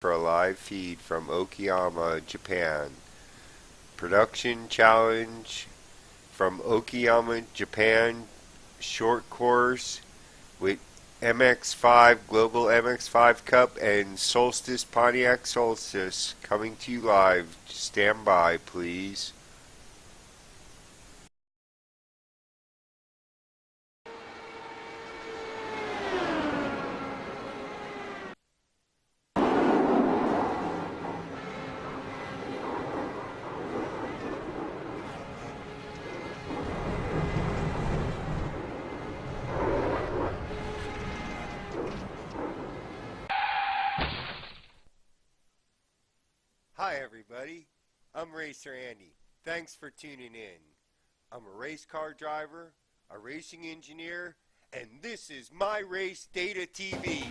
for a live feed from Okayama, Japan. Production challenge from Okayama, Japan. Short course with MX5, Global MX5 Cup, and Solstice Pontiac Solstice coming to you live. Stand by, please. Hi, everybody. I'm Racer Andy. Thanks for tuning in. I'm a race car driver, a racing engineer, and this is My Race Data TV.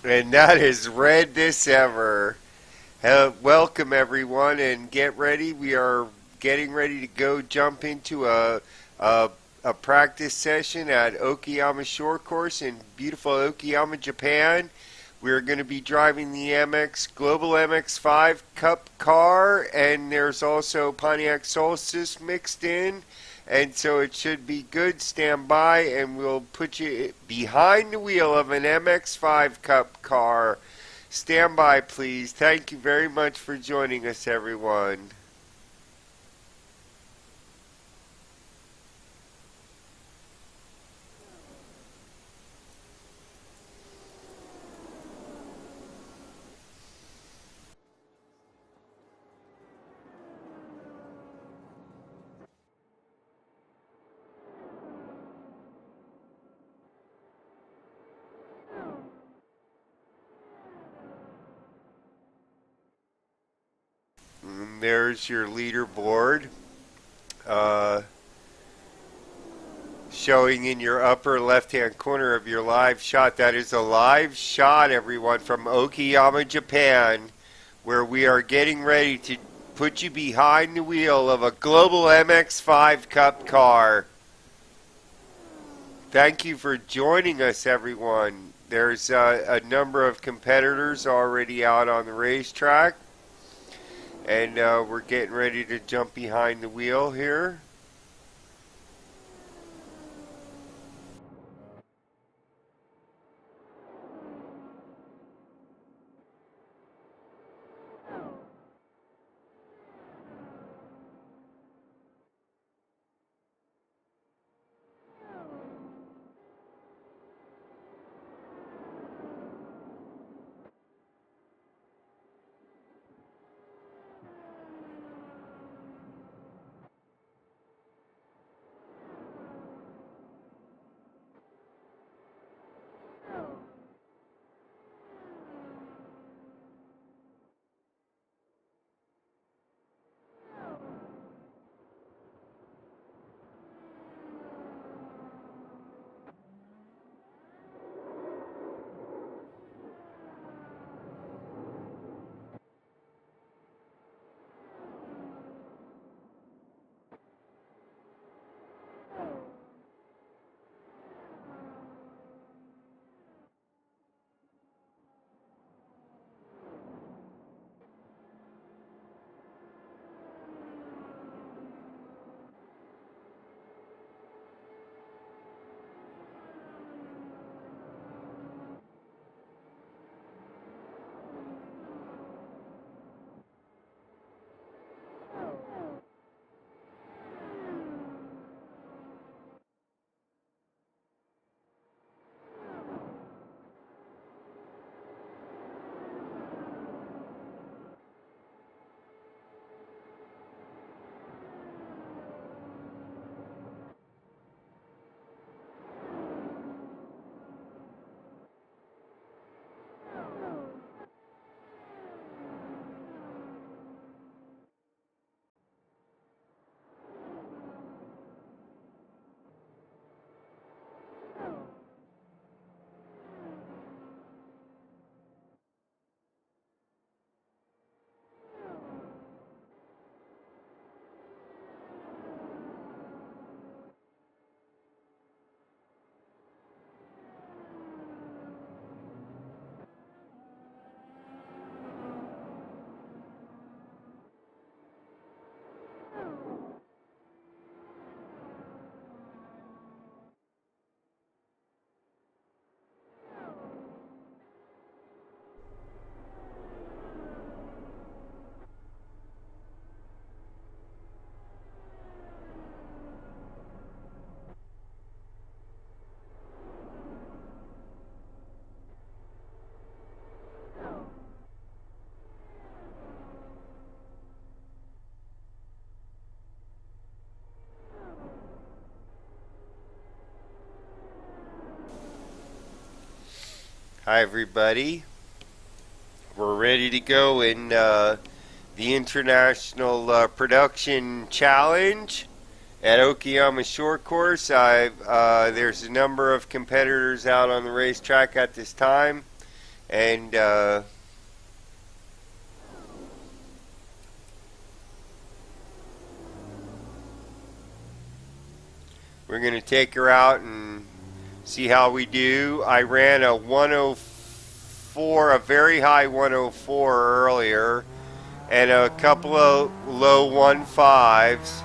And that is red this ever. Welcome everyone, and get ready. We are getting ready to go jump into a practice session at Okayama Shore Course in beautiful Okayama, Japan. We're going to be driving the Global MX5 Cup car, and there's also Pontiac Solstice mixed in. And so it should be good. Stand by, and we'll put you behind the wheel of an MX5 Cup car. Stand by, please. Thank you very much for joining us, everyone. And there's your leaderboard. Uh, Showing in your upper left-hand corner of your live shot. That is a live shot, everyone, from Okayama, Japan, where we are getting ready to put you behind the wheel of a Global MX5 Cup car. Thank you for joining us, everyone. There's a number of competitors already out on the racetrack, and we're getting ready to jump behind the wheel here. Hi, everybody. We're ready to go in the International Production Challenge at Okayama Short Course. There's a number of competitors out on the racetrack at this time, and we're going to take her out and see how we do. I ran a 104, a very high 104 earlier, and a couple of low 1.5s.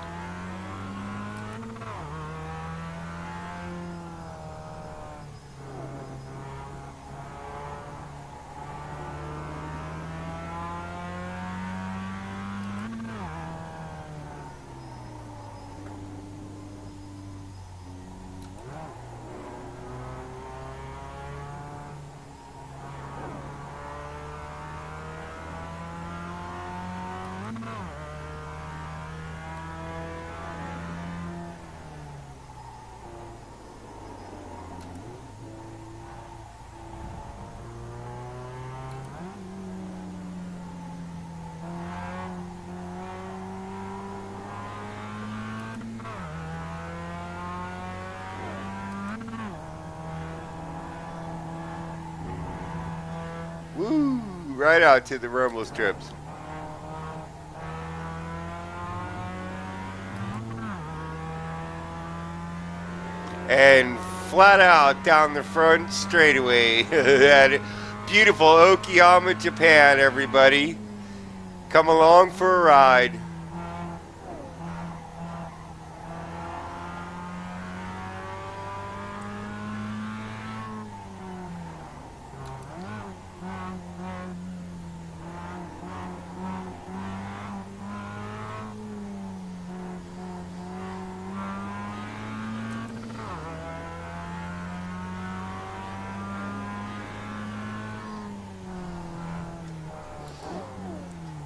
Woo! Right out to the rumble strips. And flat out down the front straightaway. That beautiful Okayama, Japan, everybody. Come along for a ride.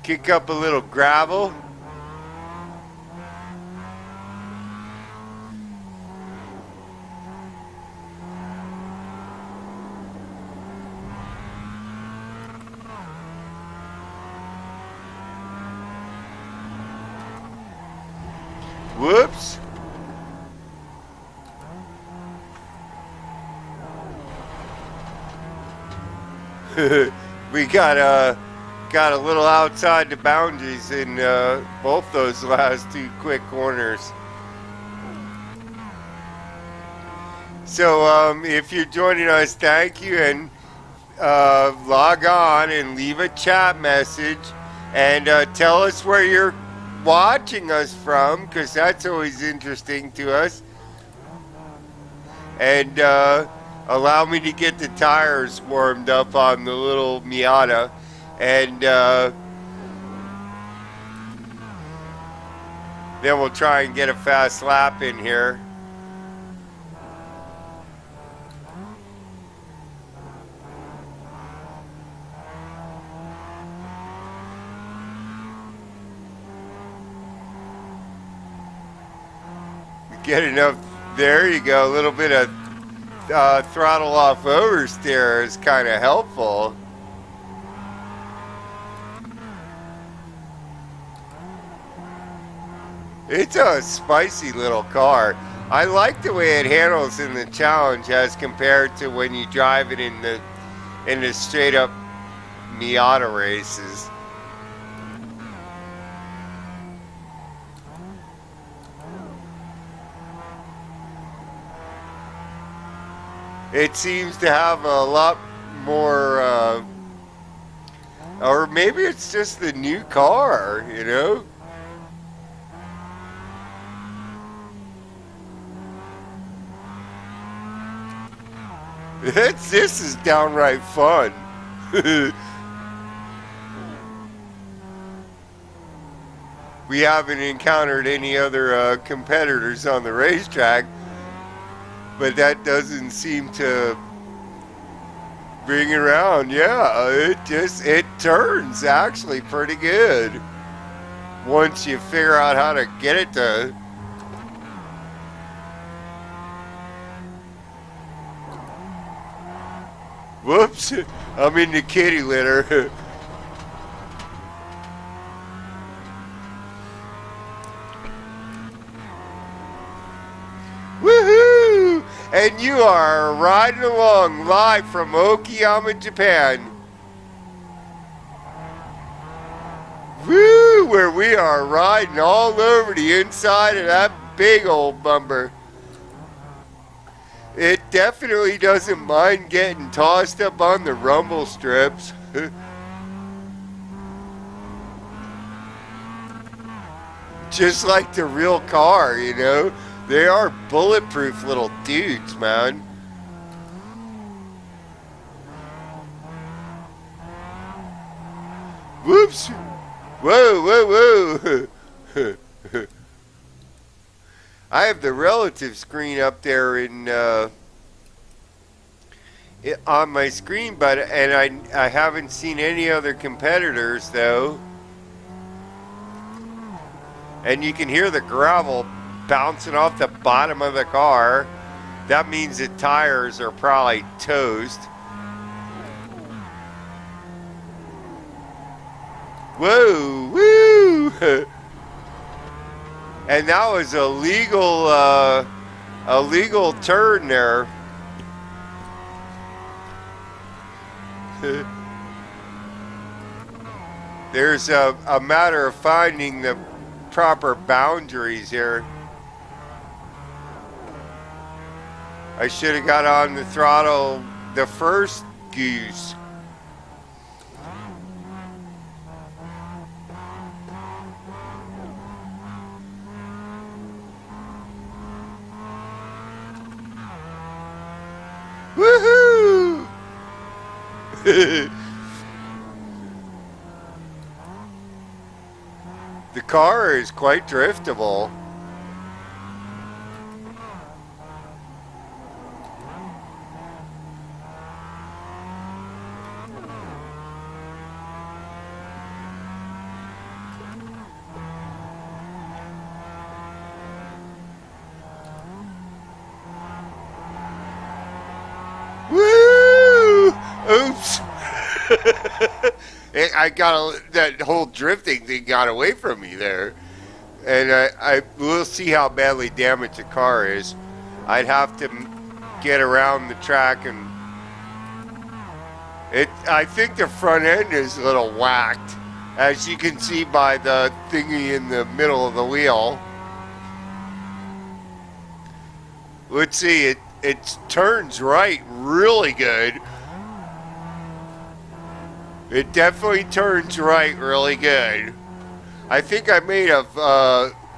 Kick up a little gravel. Whoops. We got a little outside the boundaries in both those last two quick corners. So if you're joining us, thank you, and log on and leave a chat message and tell us where you're watching us from, because that's always interesting to us. And allow me to get the tires warmed up on the little Miata. And then we'll try and get a fast lap in here. Get enough, there you go, a little bit of throttle off oversteer is kind of helpful. It's a spicy little car. I like the way it handles in the challenge as compared to when you drive it in the straight up Miata races. It seems to have a lot more, or maybe it's just the new car, you know? This is downright fun. We haven't encountered any other competitors on the racetrack, but that doesn't seem to bring it around. Yeah, it turns actually pretty good once you figure out how to get it to. Whoops, I'm in the kitty litter. Woohoo! And you are riding along live from Okayama, Japan. Woo! Where we are riding all over the inside of that big old bumper. It definitely doesn't mind getting tossed up on the rumble strips. Just like the real car, you know? They are bulletproof little dudes, man. Whoops! Whoa, whoa, whoa! I have the relative screen up there on my screen, but I haven't seen any other competitors though. And you can hear the gravel bouncing off the bottom of the car. That means the tires are probably toast. Whoa, woo! And that was a legal turn there. There's a matter of finding the proper boundaries here. I should have got on the throttle the first goose. Woohoo! The car is quite driftable. Woo! Oops. I got that whole drifting thing got away from me there, and I will see how badly damaged the car is. I'd have to get around the track, and I think the front end is a little whacked, as you can see by the thingy in the middle of the wheel. Let's see, it turns right really good. It definitely turns right really good. I think I made a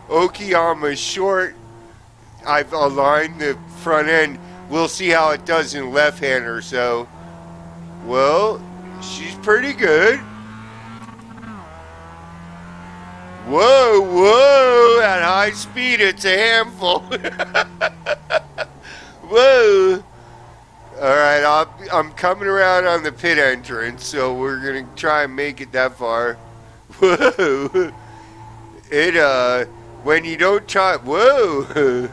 Okayama short. I've aligned the front end. We'll see how it does in left-hander. So, well, she's pretty good. Whoa, whoa! At high speed, it's a handful. Whoa! All right, I'm coming around on the pit entrance, so we're gonna try and make it that far. Whoa! When you don't try, whoa!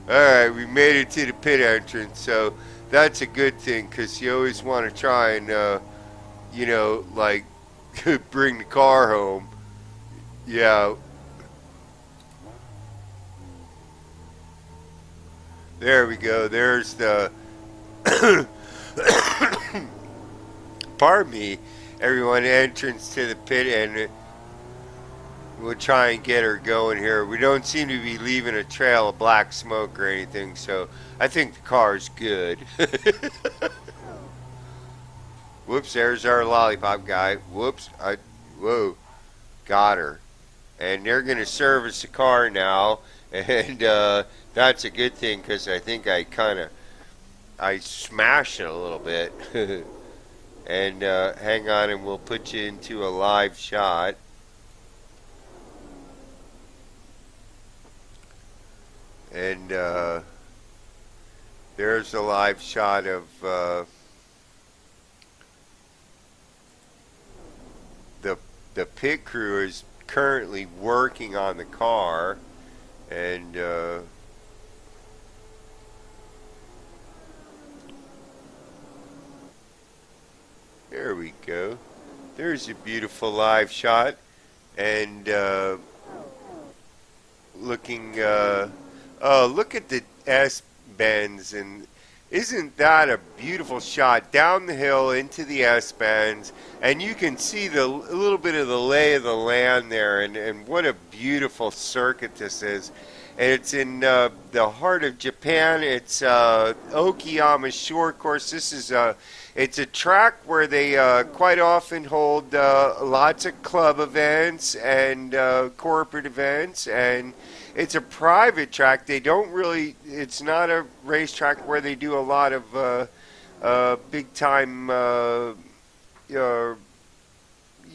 All right, we made it to the pit entrance, so that's a good thing, because you always want to try and, you know, like, bring the car home. Yeah. There we go. There's the pardon me, everyone, entrance to the pit, and we'll try and get her going here. We don't seem to be leaving a trail of black smoke or anything, so I think the car's good. Whoops, there's our lollipop guy. Whoops, whoa, got her. And they're going to service the car now, and that's a good thing, because I think I smashed it a little bit. And hang on, and we'll put you into a live shot. And there's a live shot of the pit crew is currently working on the car, And there we go. There's a beautiful live shot. And looking, oh, look at the S bends, and isn't that a beautiful shot down the hill into the S bends? And you can see a little bit of the lay of the land there, and what a beautiful circuit this is. And it's in the heart of Japan. It's Okayama Short Course. This is it's a track where they quite often hold lots of club events and corporate events, and it's a private track. They don't really. It's not a racetrack where they do a lot of big time, you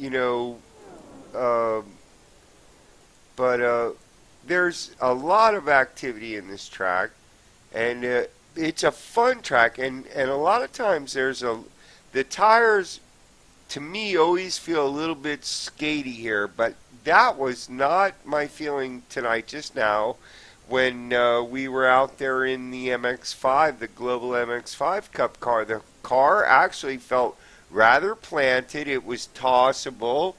know, uh, but there's a lot of activity in this track, and it's a fun track. And a lot of times the tires to me always feel a little bit skatey here, but that was not my feeling tonight just now when we were out there in the MX5, the Global MX5 Cup car. The car actually felt rather planted. It was tossable,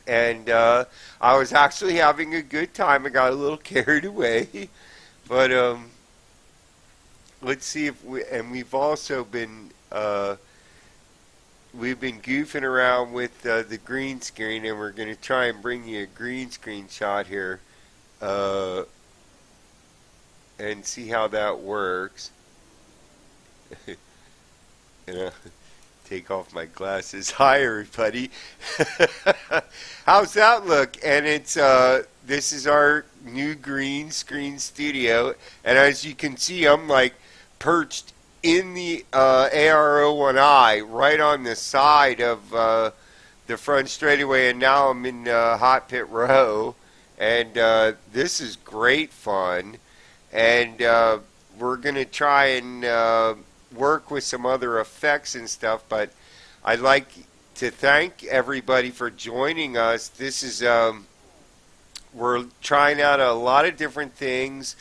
and I was actually having a good time. I got a little carried away, but let's see if we've also been we've been goofing around with the green screen, and we're going to try and bring you a green screen shot here uh, and see how that works. And, take off my glasses. Hi, everybody. How's that look? And it's this is our new green screen studio, and as you can see, I'm like perched in the AR01i right on the side of the front straightaway, and now I'm in hot pit row, and this is great fun, and we're gonna try and work with some other effects and stuff, but I'd like to thank everybody for joining us. This is we're trying out a lot of different things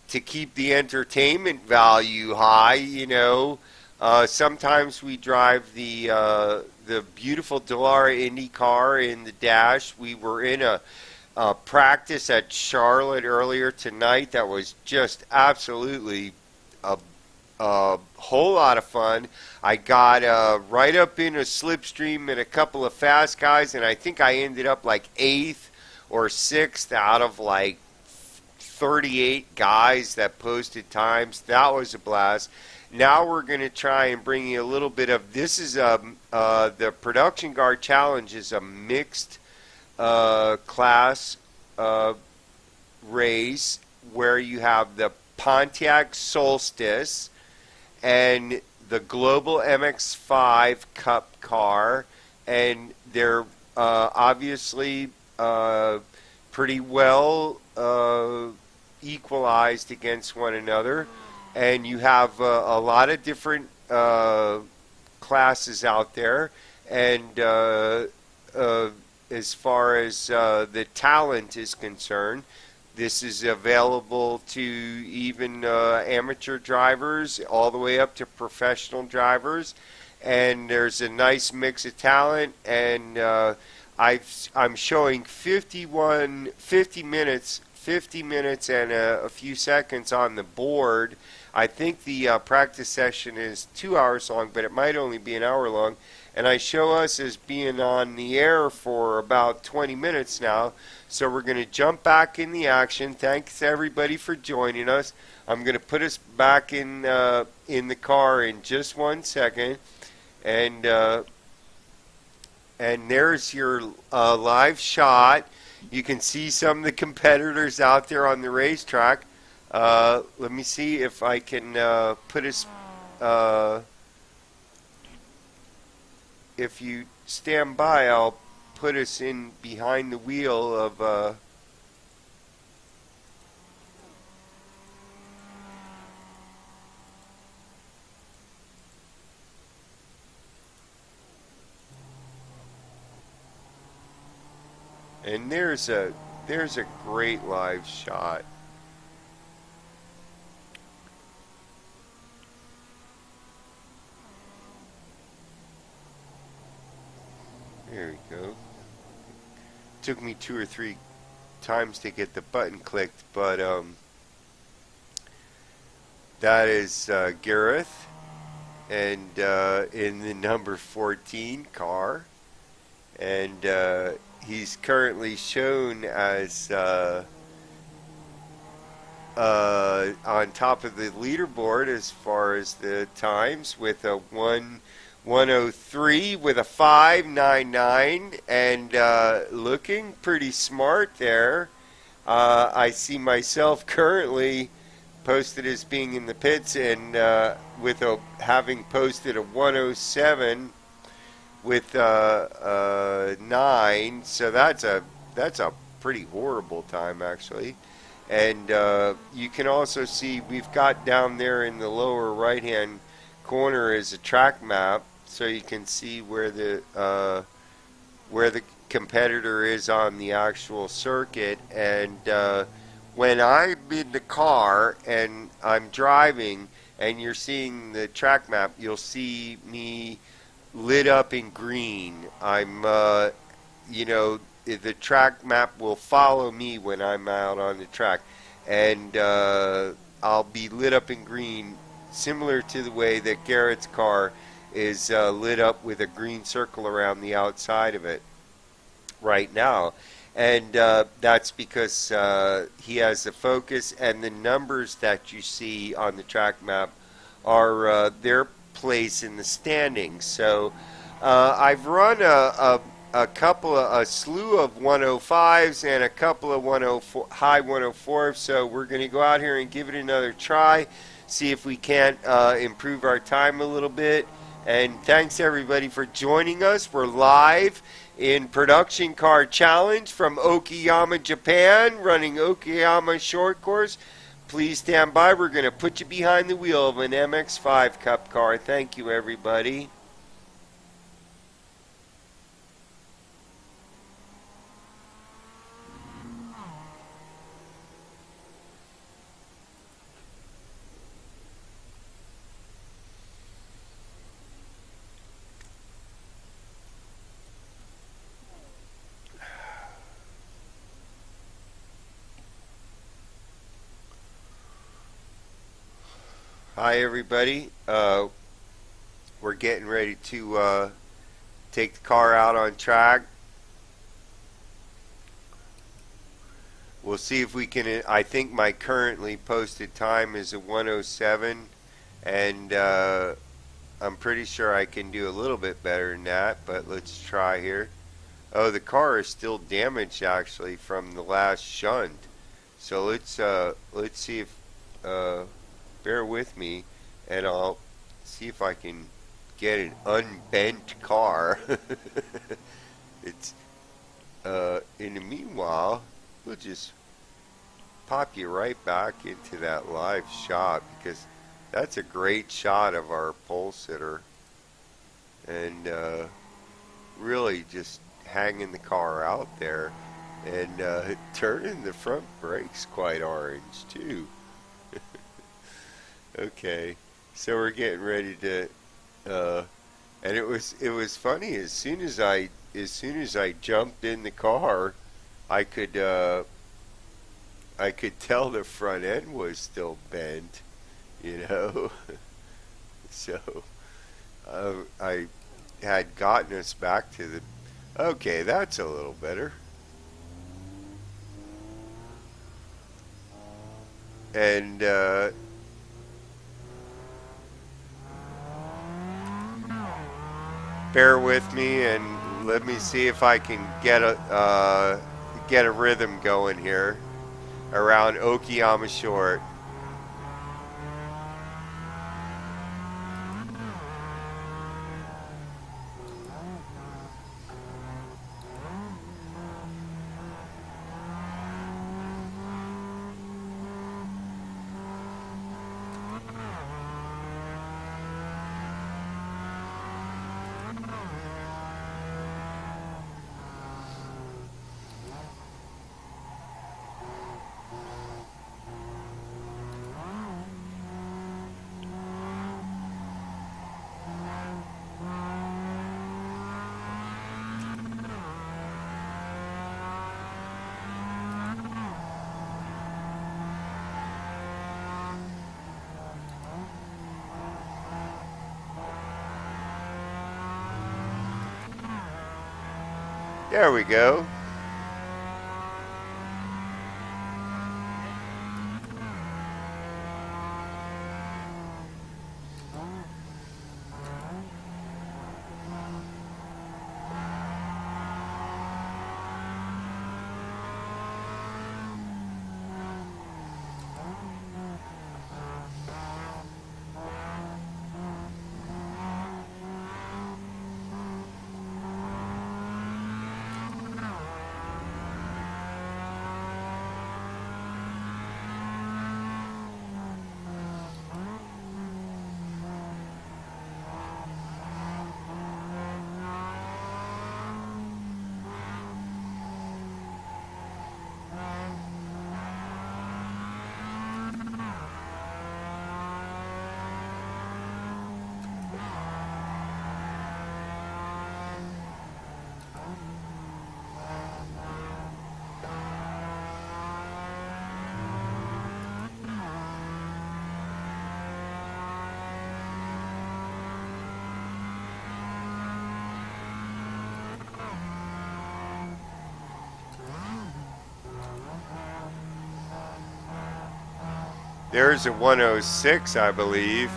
to keep the entertainment value high. Sometimes we drive the beautiful Dallara Indy car in the dash. We were in a practice at Charlotte earlier tonight that was just absolutely a whole lot of fun. I got right up in a slipstream and a couple of fast guys, and I think I ended up like 8th or 6th out of like 38 guys that posted times. That was a blast. Now we're going to try and bring you a little bit of this. Is the Production Guard Challenge is a mixed class race where you have the Pontiac Solstice and the Global MX5 Cup car, and they're obviously pretty well equalized against one another, and you have a lot of different classes out there, and as far as the talent is concerned, this is available to even amateur drivers all the way up to professional drivers, and there's a nice mix of talent, and I'm showing 50 minutes and a few seconds on the board. I think the practice session is 2 hours long, but it might only be an hour long. And I show us as being on the air for about 20 minutes now. So we're going to jump back in the action. Thanks everybody for joining us. I'm going to put us back in the car in just 1 second. And there's your live shot. You can see some of the competitors out there on the racetrack. Let me see if I can put us... if you stand by, I'll put us in behind the wheel of... and there's a great live shot. There we go. Took me 2 or 3 times to get the button clicked, but that is Gareth, and in the number 14 car, and he's currently shown as on top of the leaderboard as far as the times, with a 1:1:03 with a 5:99, and looking pretty smart there. I see myself currently posted as being in the pits, and with having posted a 1:07 with 9, so that's a pretty horrible time actually. And you can also see we've got down there in the lower right hand corner is a track map, so you can see where the competitor is on the actual circuit. And when I'm in the car and I'm driving and you're seeing the track map, you'll see me lit up in green. I'm the track map will follow me when I'm out on the track, and I'll be lit up in green, similar to the way that Garrett's car is lit up with a green circle around the outside of it right now. And that's because he has the focus, and the numbers that you see on the track map are their place in the standings. So I've run a slew of 105s and a couple of 104 high 104s, so we're going to go out here and give it another try, see if we can't improve our time a little bit. And thanks everybody for joining us. We're live in Production Car Challenge from Okayama, Japan, running Okayama short course. Please stand by. We're going to put you behind the wheel of an MX-5 Cup car. Thank you, everybody. Hi, everybody. We're getting ready to take the car out on track. We'll see if we can. I think my currently posted time is a 1:07, and I'm pretty sure I can do a little bit better than that, but let's try here. Oh, the car is still damaged actually from the last shunt. So let's see if bear with me, and I'll see if I can get an unbent car. It's in the meanwhile, we'll just pop you right back into that live shot, because that's a great shot of our pole sitter, and really just hanging the car out there, and turning the front brakes quite orange too. Okay, so we're getting ready to, and it was funny. As soon as I jumped in the car, I could tell the front end was still bent, So I had gotten us back to the. Okay, that's a little better. And bear with me, and let me see if I can get a rhythm going here around Okayama Short. There we go. There's a 106, I believe.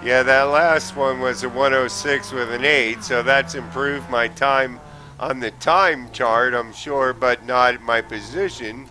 Yeah, that last one was a 106 with an 8, so that's improved my time on the time chart, I'm sure, but not my position.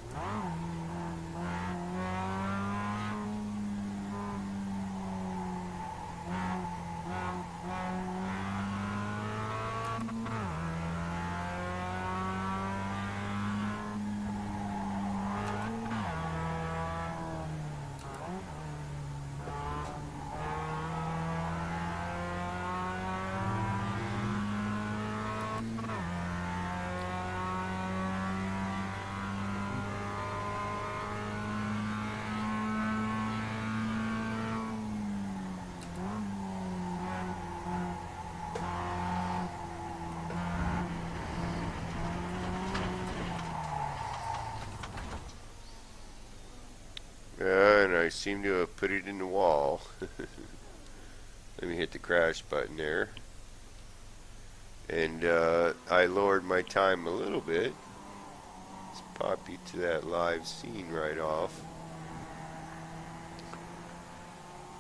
And I seem to have put it in the wall. Let me hit the crash button there. And I lowered my time a little bit. Let's pop you to that live scene right off.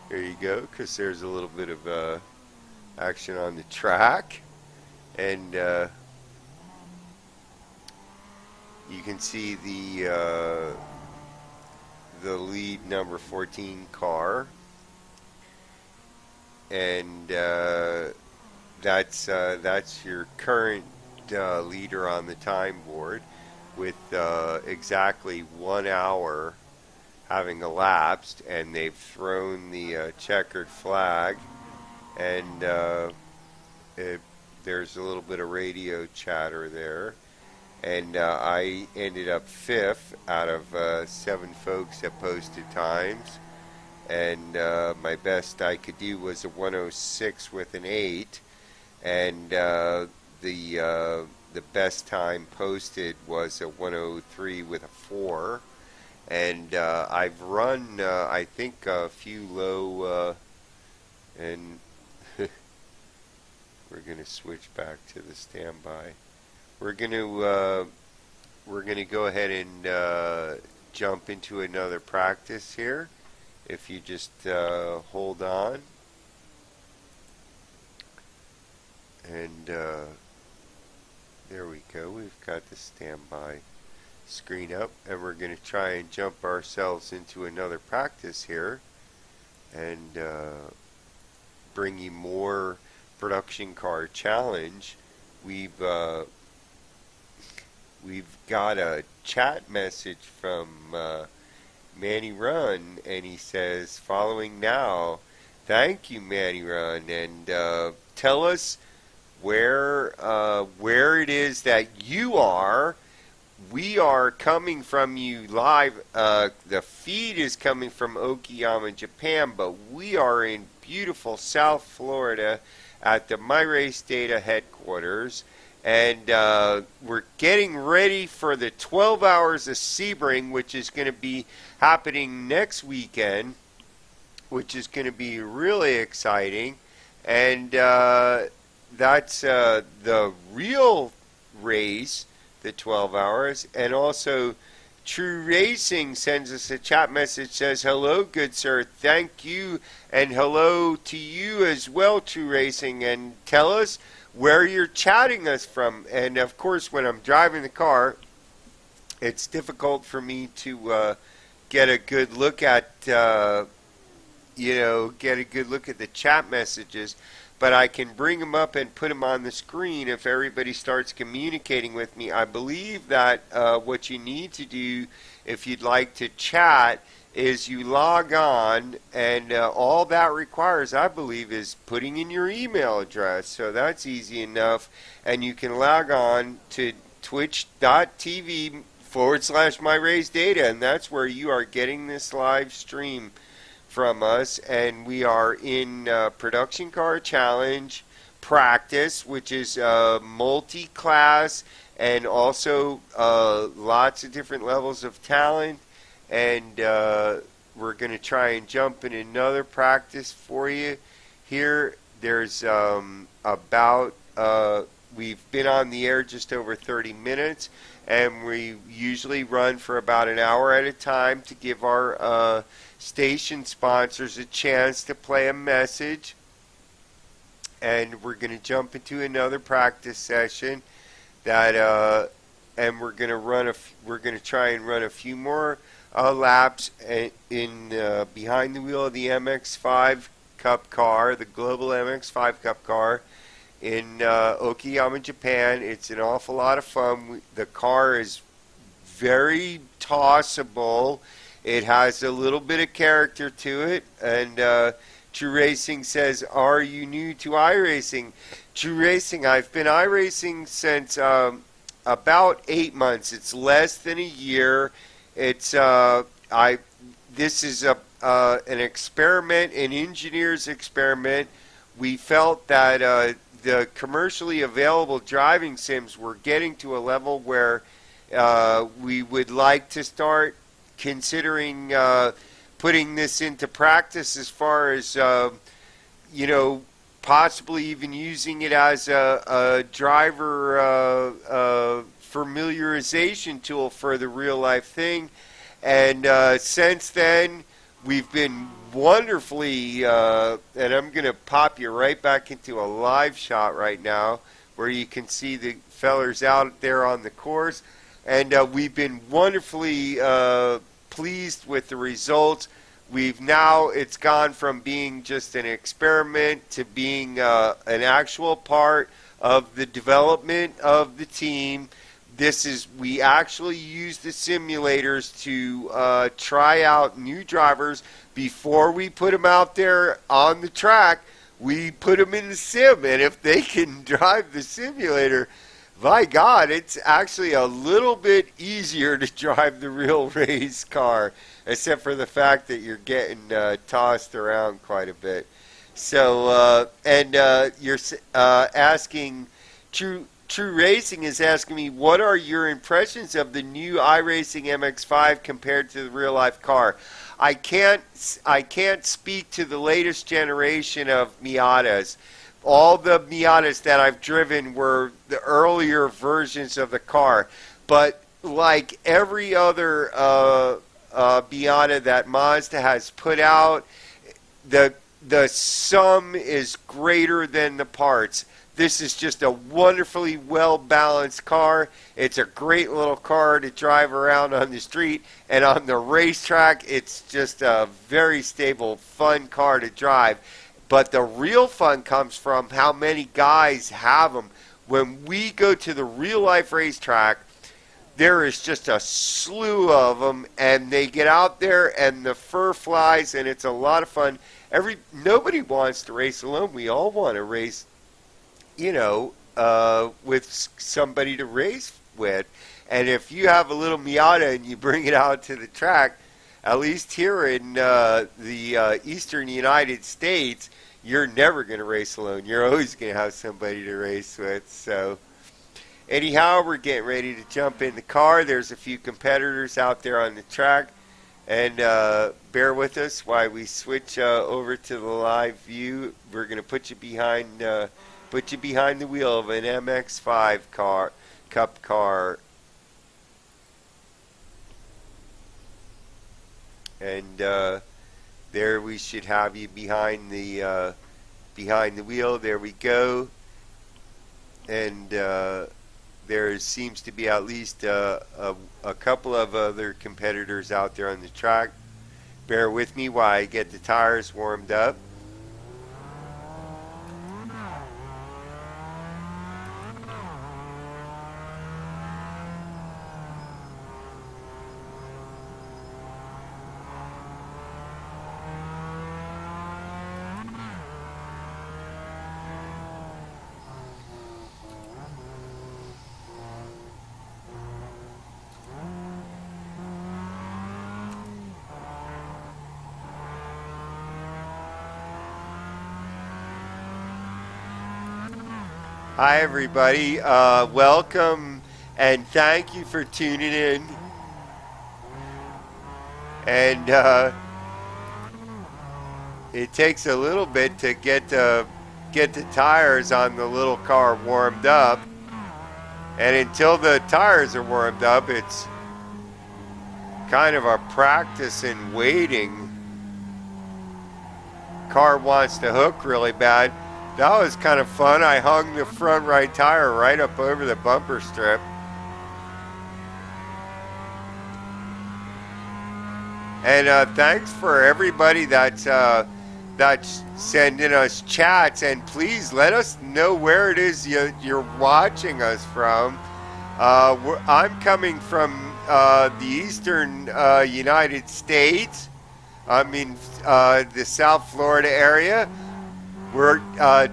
There you go, because there's a little bit of action on the track. And you can see the lead number 14 car, and that's your current leader on the time board, with exactly 1 hour having elapsed, and they've thrown the checkered flag, and there's a little bit of radio chatter there. And I ended up 5th out of 7 folks that posted times. And my best I could do was a 106 with an 8. And the best time posted was a 103 with a 4. And I've run, I think, a few low, and we're going to switch back to the standby. We're going to go ahead and jump into another practice here. If you just hold on, and there we go. We've got the standby screen up, and we're going to try and jump ourselves into another practice here, and bring you more production car challenge. We've got a chat message from Manny Run, and he says, following now. Thank you, Manny Run, and tell us where it is that you are. We are coming from you live. The feed is coming from Okayama, Japan, but we are in beautiful South Florida at the My Race Data headquarters. And we're getting ready for the 12 Hours of Sebring, which is going to be happening next weekend, which is going to be really exciting. And that's the real race, the 12 hours. And also, True Racing sends us a chat message, says, hello, good sir, thank you, and hello to you as well, True Racing, and tell us where you're chatting us from. And of course, when I'm driving the car, it's difficult for me to get a good look at, get a good look at the chat messages. But I can bring them up and put them on the screen if everybody starts communicating with me. I believe that what you need to do if you'd like to chat is you log on, and all that requires, I believe, is putting in your email address. So that's easy enough. And you can log on to twitch.tv/MyRaceData, and that's where you are getting this live stream from us. And we are in Production Car Challenge Practice, which is multi-class and also lots of different levels of talent. And we're going to try and jump in another practice for you here. There's we've been on the air just over 30 minutes, and we usually run for about an hour at a time to give our station sponsors a chance to play a message. And we're going to jump into another practice session that and we're going to try and run a few more laps in behind the wheel of the MX-5 Cup car, the Global MX-5 Cup car in Okayama, Japan. It's an awful lot of fun. The car is very tossable. It has a little bit of character to it. And True Racing says, are you new to iRacing? True Racing, I've been iRacing since about 8 months. It's less than a year. It's this is an experiment, an engineer's experiment. We felt that the commercially available driving sims were getting to a level where we would like to start considering putting this into practice, as far as possibly even using it as a driver familiarization tool for the real life thing. And since then, we've been wonderfully, and I'm going to pop you right back into a live shot right now where you can see the fellers out there on the course. And we've been wonderfully pleased with the results. It's gone from being just an experiment to being an actual part of the development of the team. We actually use the simulators to try out new drivers before we put them out there on the track. We put them in the sim, and if they can drive the simulator, by God, it's actually a little bit easier to drive the real race car, except for the fact that you're getting tossed around quite a bit. So, you're asking, True Racing is asking me, what are your impressions of the new iRacing MX-5 compared to the real life car? I can't speak to the latest generation of Miatas. All the Miatas that I've driven were the earlier versions of the car. But like every other Miata that Mazda has put out, the sum is greater than the parts. This is just a wonderfully well-balanced car. It's a great little car to drive around on the street. And on the racetrack, it's just a very stable, fun car to drive. But the real fun comes from how many guys have them. When we go to the real-life racetrack, there is just a slew of them, and they get out there, and the fur flies, and it's a lot of fun. Nobody wants to race alone. We all want to race, with somebody to race with. And if you have a little Miata and you bring it out to the track, at least here in the eastern United States, you're never going to race alone. You're always going to have somebody to race with. So, Anyhow, we're getting ready to jump in the car. There's a few competitors out there on the track. And bear with us while we switch over to the live view. We're going to put you behind the wheel of an MX-5 Cup car. And there we should have you behind the wheel. There we go. And there seems to be at least a couple of other competitors out there on the track. Bear with me while I get the tires warmed up. Hi, everybody. Welcome and thank you for tuning in. And it takes a little bit to get the tires on the little car warmed up. And until the tires are warmed up, it's kind of a practice in waiting. Car wants to hook really bad. That was kind of fun. I hung the front right tire right up over the bumper strip. And thanks for everybody that's sending us chats. And please let us know where it is you're watching us from. I'm coming from the eastern United States. I mean, the South Florida area. We're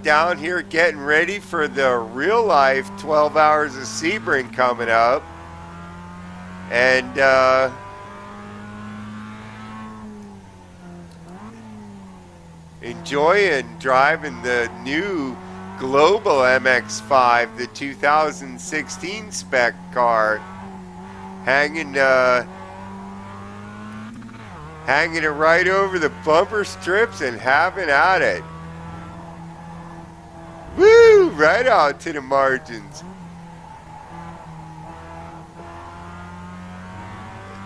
down here getting ready for the real life 12 hours of Sebring coming up. And enjoying driving the new Global MX-5, the 2016 spec car. Hanging it right over the bumper strips and having at it. Woo! Right out to the margins.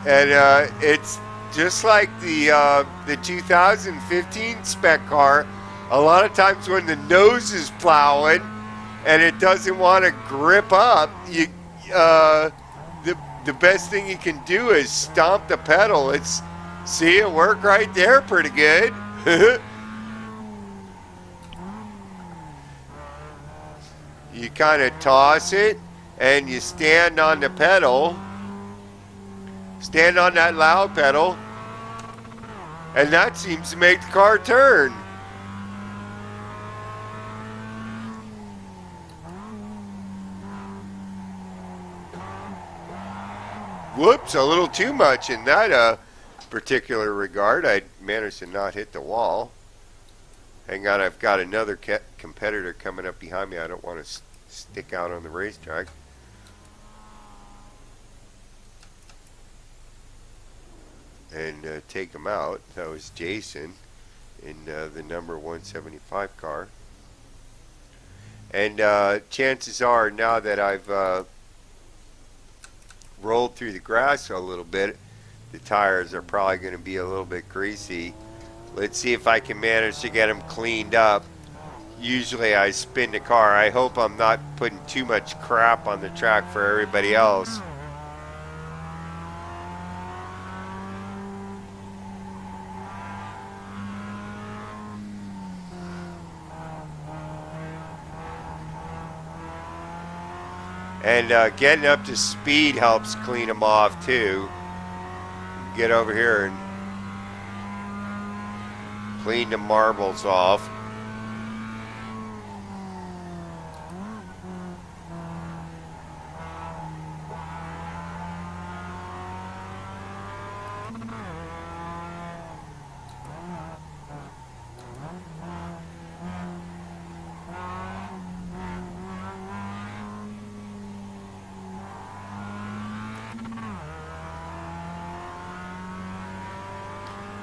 And it's just like the 2015 spec car. A lot of times when the nose is plowing and it doesn't want to grip up, the best thing you can do is stomp the pedal. See it work right there pretty good. You kind of toss it and you stand on the pedal, stand on that loud pedal, and that seems to make the car turn. Whoops, a little too much in that particular regard. I managed to not hit the wall. Hang on, I've got another competitor coming up behind me. I don't want to stick out on the racetrack. And take him out. That was Jason in the number 175 car. And chances are, now that I've rolled through the grass a little bit, the tires are probably going to be a little bit greasy. Let's see if I can manage to get them cleaned up. Usually I spin the car. I hope I'm not putting too much crap on the track for everybody else. And getting up to speed helps clean them off too. Get over here and clean the marbles off.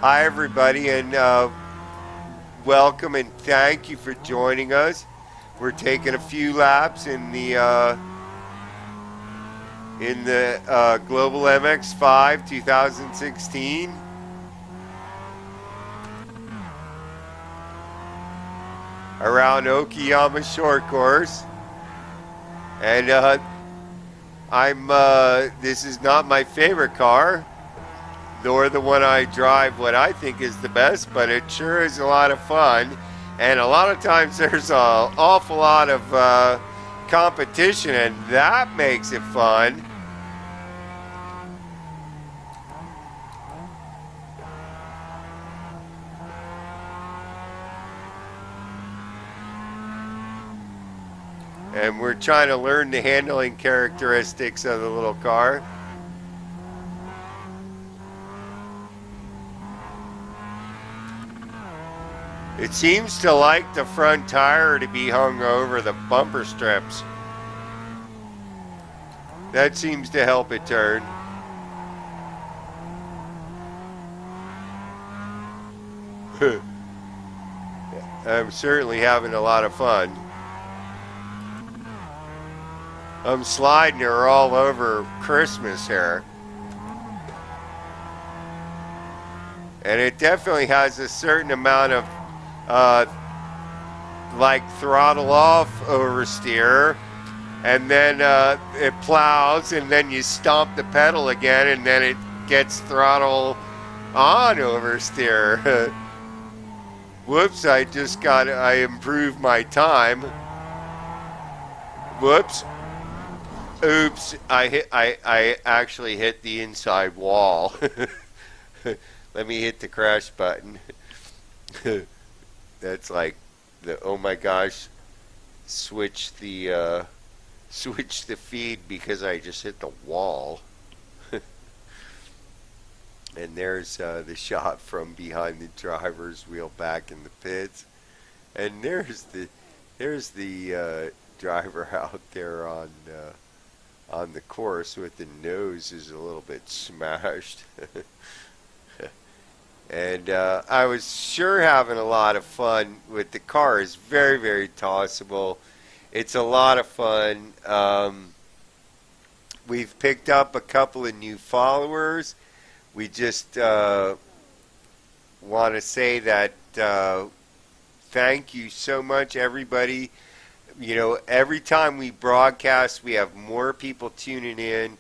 Hi, everybody, and welcome and thank you for joining us. We're taking a few laps in the Global MX-5 2016 around Okayama short course, and this is not my favorite car, nor the one I drive what I think is the best, but it sure is a lot of fun. And a lot of times there's an awful lot of competition, and that makes it fun. And we're trying to learn the handling characteristics of the little car. It seems to like the front tire to be hung over the bumper strips. That seems to help it turn. I'm certainly having a lot of fun. I'm sliding her all over Christmas here. And it definitely has a certain amount of like throttle off oversteer, and then it plows, and then you stomp the pedal again, and then it gets throttle on oversteer. Whoops, I improved my time. Whoops. Oops, I actually hit the inside wall. Let me hit the crash button. That's like the, oh my gosh, switch the feed because I just hit the wall. And there's the shot from behind the driver's wheel back in the pits, and there's the driver out there on the course with the nose is a little bit smashed. And I was sure having a lot of fun with the car. It's very, very tossable. It's a lot of fun. We've picked up a couple of new followers. We just want to say that thank you so much, everybody. You know, every time we broadcast, we have more people tuning in.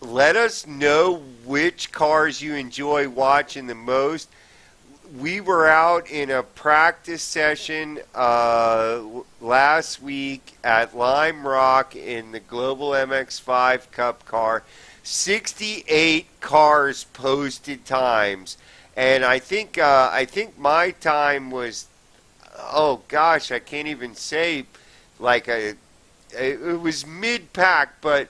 Let us know which cars you enjoy watching the most. We were out in a practice session last week at Lime Rock in the Global MX-5 Cup car. 68 cars posted times, and I think my time was, oh gosh, I can't even say, like it was mid-pack, but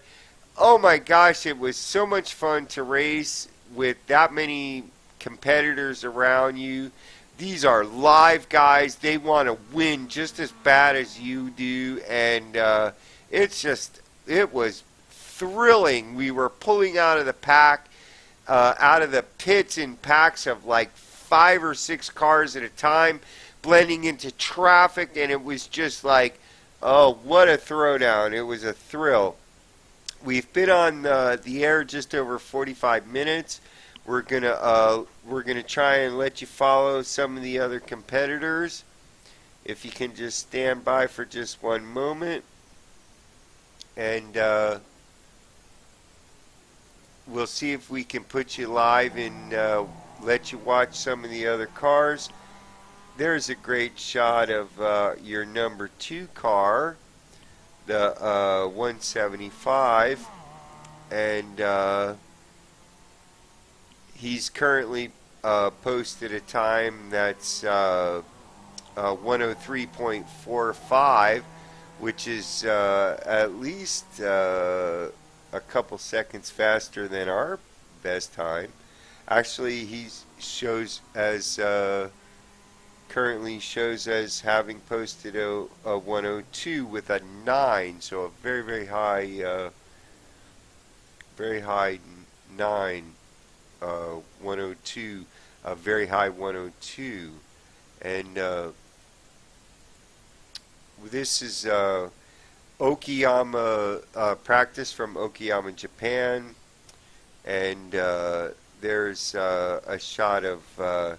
oh my gosh, it was so much fun to race with that many competitors around you. These are live guys. They want to win just as bad as you do, and it was thrilling. We were pulling out of the pack, out of the pits in packs of like 5 or 6 cars at a time, blending into traffic, and it was just like, oh, what a throwdown. It was a thrill. We've been on the air just over 45 minutes. We're gonna try and let you follow some of the other competitors. If you can just stand by for just one moment, and we'll see if we can put you live and let you watch some of the other cars. There's a great shot of your number 2 car, the 175, and he's currently posted a time that's 103.45, which is at least a couple seconds faster than our best time. Actually, he currently shows as having posted a 102 with a 9, so a very, very high 9. 102, a very high 102. And this is Okayama practice from Okayama, Japan. And there's a shot of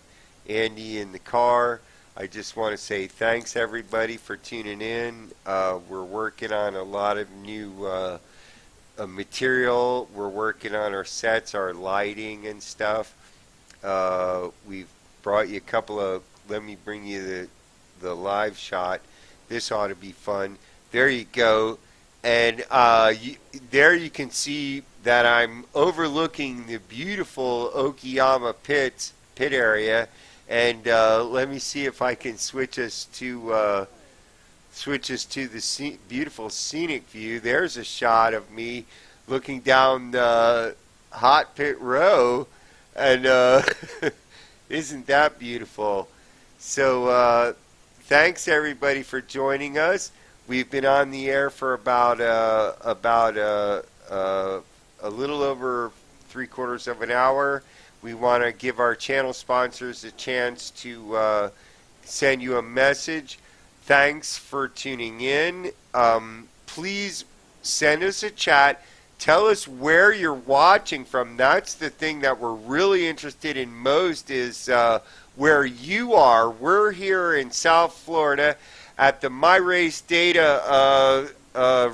Andy in the car. I just want to say thanks everybody for tuning in. We're working on a lot of new material. We're working on our sets, our lighting and stuff. We've brought you a couple of, let me bring you the live shot. This ought to be fun. There you go. And there you can see that I'm overlooking the beautiful Okayama pit area. And let me see if I can switch us to the beautiful scenic view. There's a shot of me looking down the hot pit row, and isn't that beautiful? So thanks everybody for joining us. We've been on the air for about a little over 3/4 of an hour. We want to give our channel sponsors a chance to send you a message. Thanks for tuning in. Please send us a chat. Tell us where you're watching from. That's the thing that we're really interested in most, is where you are. We're here in South Florida at the MyRace Data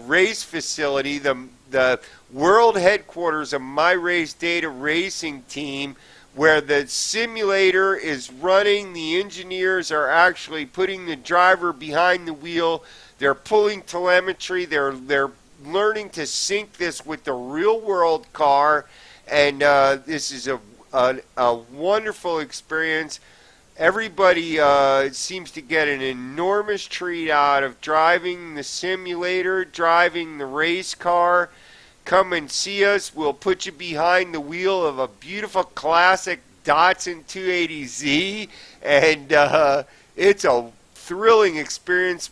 race facility, the world headquarters of MyRace Data Racing Team, where the simulator is running. The engineers are actually putting the driver behind the wheel. They're pulling telemetry. They're learning to sync this with the real world car, and this is a wonderful experience. Everybody seems to get an enormous treat out of driving the simulator, driving the race car. Come and see us. We'll put you behind the wheel of a beautiful classic Datsun 280Z, and it's a thrilling experience.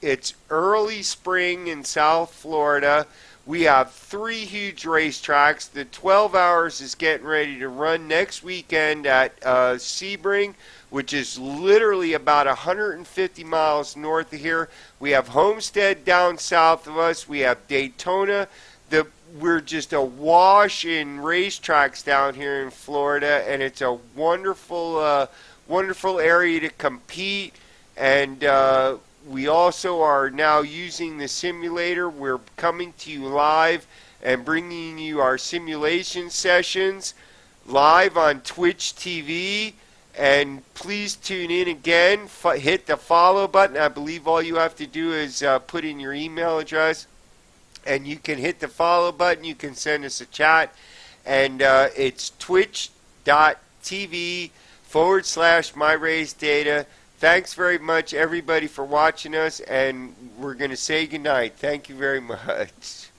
It's early spring in South Florida. We have 3 huge racetracks. The 12 Hours is getting ready to run next weekend at Sebring, which is literally about 150 miles north of here. We have Homestead down south of us. We have Daytona. We're just awash in racetracks down here in Florida, and it's a wonderful, wonderful area to compete. And we also are now using the simulator. We're coming to you live and bringing you our simulation sessions live on Twitch TV. And please tune in again. Hit the follow button. I believe all you have to do is put in your email address, and you can hit the follow button. You can send us a chat, and it's twitch.tv/MyRaceData. Thanks very much, everybody, for watching us, and we're going to say goodnight. Thank you very much.